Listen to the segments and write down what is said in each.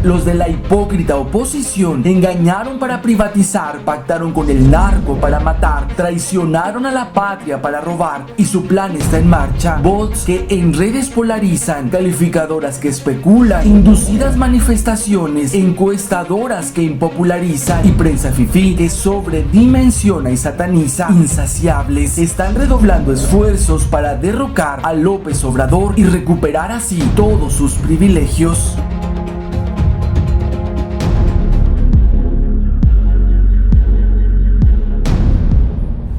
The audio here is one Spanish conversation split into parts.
Los de la hipócrita oposición engañaron para privatizar, pactaron con el narco para matar, traicionaron a la patria para robar y su plan está en marcha. Bots que en redes polarizan, calificadoras que especulan, inducidas manifestaciones, encuestadoras que impopularizan y prensa fifí que sobredimensiona y sataniza. Insaciables están redoblando esfuerzos para derrocar a López Obrador y recuperar así todos sus privilegios.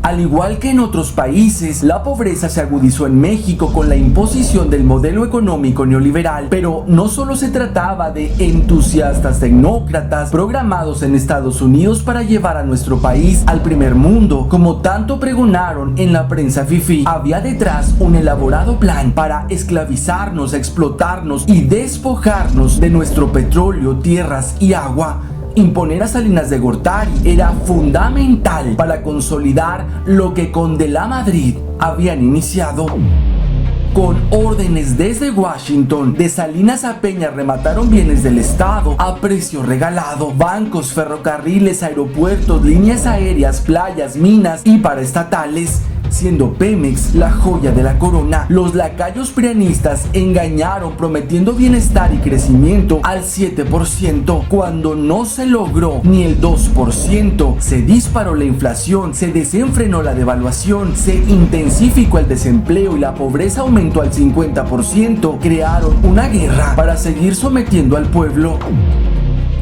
Al igual que en otros países, la pobreza se agudizó en México con la imposición del modelo económico neoliberal, pero no solo se trataba de entusiastas tecnócratas programados en Estados Unidos para llevar a nuestro país al primer mundo, como tanto pregonaron en la prensa fifí. Había detrás un elaborado plan para esclavizarnos, explotarnos y despojarnos de nuestro petróleo, tierras y agua. Imponer a Salinas de Gortari era fundamental para consolidar lo que con De la Madrid habían iniciado. Con órdenes desde Washington, de Salinas a Peña remataron bienes del Estado a precio regalado, bancos, ferrocarriles, aeropuertos, líneas aéreas, playas, minas y paraestatales, siendo Pemex la joya de la corona. Los lacayos prianistas engañaron prometiendo bienestar y crecimiento al 7%, cuando no se logró ni el 2%. Se disparó la inflación, se desenfrenó la devaluación, se intensificó el desempleo y la pobreza aumentó al 50%. Crearon una guerra para seguir sometiendo al pueblo.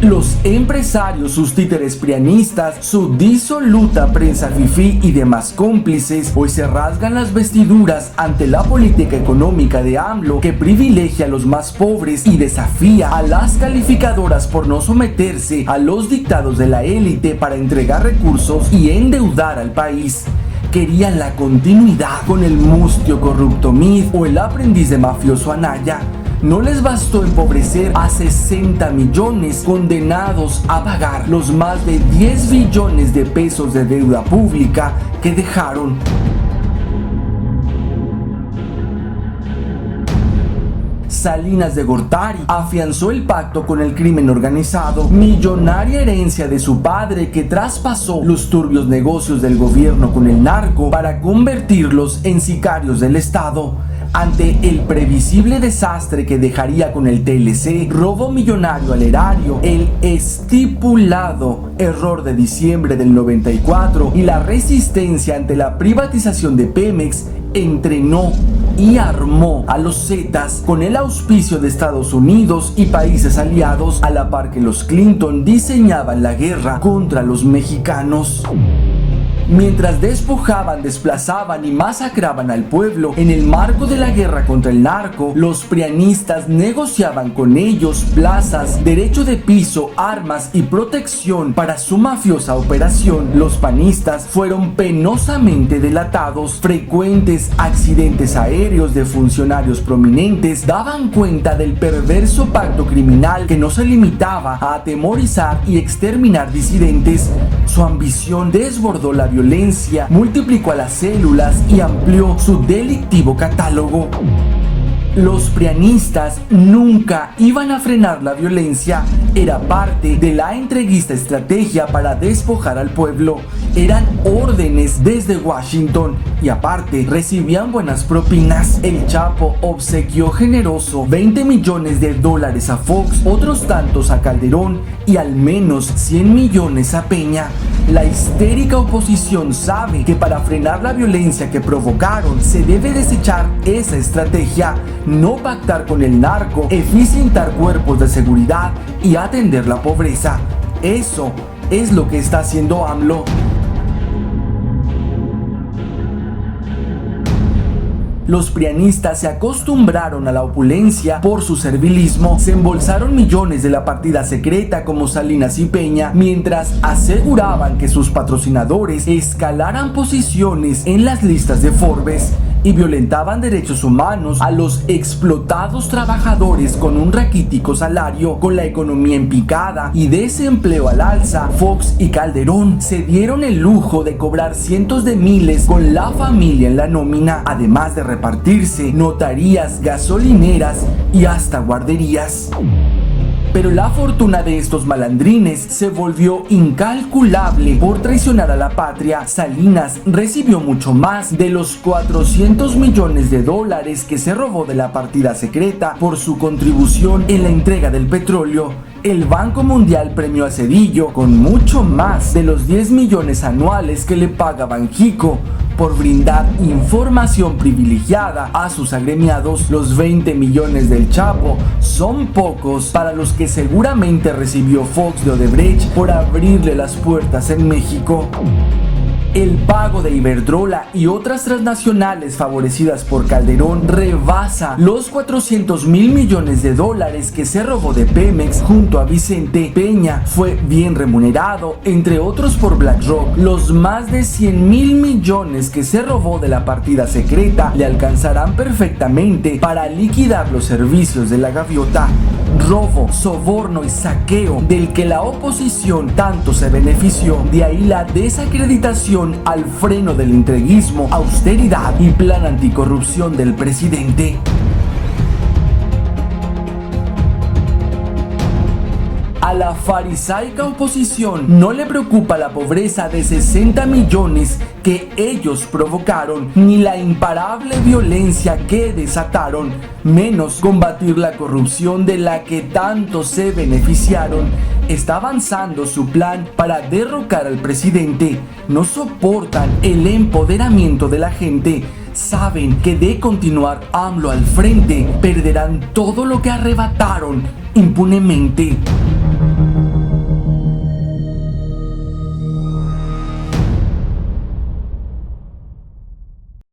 Los empresarios, sus títeres prianistas, su disoluta prensa fifí y demás cómplices hoy se rasgan las vestiduras ante la política económica de AMLO, que privilegia a los más pobres y desafía a las calificadoras por no someterse a los dictados de la élite para entregar recursos y endeudar al país. Querían la continuidad con el mustio corrupto Mid o el aprendiz de mafioso Anaya. No les bastó empobrecer a 60 millones condenados a pagar los más de 10 billones de pesos de deuda pública que dejaron. Salinas de Gortari afianzó el pacto con el crimen organizado, millonaria herencia de su padre que traspasó los turbios negocios del gobierno con el narco para convertirlos en sicarios del Estado. Ante el previsible desastre que dejaría con el TLC, robo millonario al erario, el estipulado error de diciembre del 94 y la resistencia ante la privatización de Pemex, entrenó y armó a los Zetas con el auspicio de Estados Unidos y países aliados, a la par que los Clinton diseñaban la guerra contra los mexicanos. Mientras despojaban, desplazaban y masacraban al pueblo en el marco de la guerra contra el narco, los prianistas negociaban con ellos plazas, derecho de piso, armas y protección para su mafiosa operación. Los panistas fueron penosamente delatados. Frecuentes accidentes aéreos de funcionarios prominentes daban cuenta del perverso pacto criminal que no se limitaba a atemorizar y exterminar disidentes. Su ambición desbordó la violencia, multiplicó a las células y amplió su delictivo catálogo. Los prianistas nunca iban a frenar la violencia, era parte de la entreguista estrategia para despojar al pueblo. Eran órdenes desde Washington y aparte recibían buenas propinas. El Chapo obsequió generoso $20 millones a Fox, otros tantos a Calderón y al menos 100 millones a Peña. La histérica oposición sabe que para frenar la violencia que provocaron se debe desechar esa estrategia, no pactar con el narco, eficientar cuerpos de seguridad y atender la pobreza. Eso es lo que está haciendo AMLO. Los prianistas se acostumbraron a la opulencia por su servilismo, se embolsaron millones de la partida secreta como Salinas y Peña, mientras aseguraban que sus patrocinadores escalaran posiciones en las listas de Forbes y violentaban derechos humanos a los explotados trabajadores con un raquítico salario. Con la economía en picada y desempleo al alza, Fox y Calderón se dieron el lujo de cobrar cientos de miles con la familia en la nómina, además de repartirse notarías, gasolineras y hasta guarderías. Pero la fortuna de estos malandrines se volvió incalculable. Por traicionar a la patria, Salinas recibió mucho más de los 400 millones de dólares que se robó de la partida secreta por su contribución en la entrega del petróleo. El Banco Mundial premió a Zedillo con mucho más de los 10 millones anuales que le paga Banxico por brindar información privilegiada a sus agremiados. Los 20 millones del Chapo son pocos para los que seguramente recibió Fox de Odebrecht por abrirle las puertas en México. El pago de Iberdrola y otras transnacionales favorecidas por Calderón rebasa los 400 mil millones de dólares que se robó de Pemex junto a Vicente Peña. Fue bien remunerado, entre otros por BlackRock. Los más de 100 mil millones que se robó de la partida secreta le alcanzarán perfectamente para liquidar los servicios de la gaviota. Robo, soborno y saqueo del que la oposición tanto se benefició. De ahí la desacreditación al freno del entreguismo, austeridad y plan anticorrupción del presidente. A la farisaica oposición no le preocupa la pobreza de 60 millones que ellos provocaron, ni la imparable violencia que desataron, menos combatir la corrupción de la que tanto se beneficiaron. Está avanzando su plan para derrocar al presidente. No soportan el empoderamiento de la gente. Saben que de continuar AMLO al frente, perderán todo lo que arrebataron impunemente.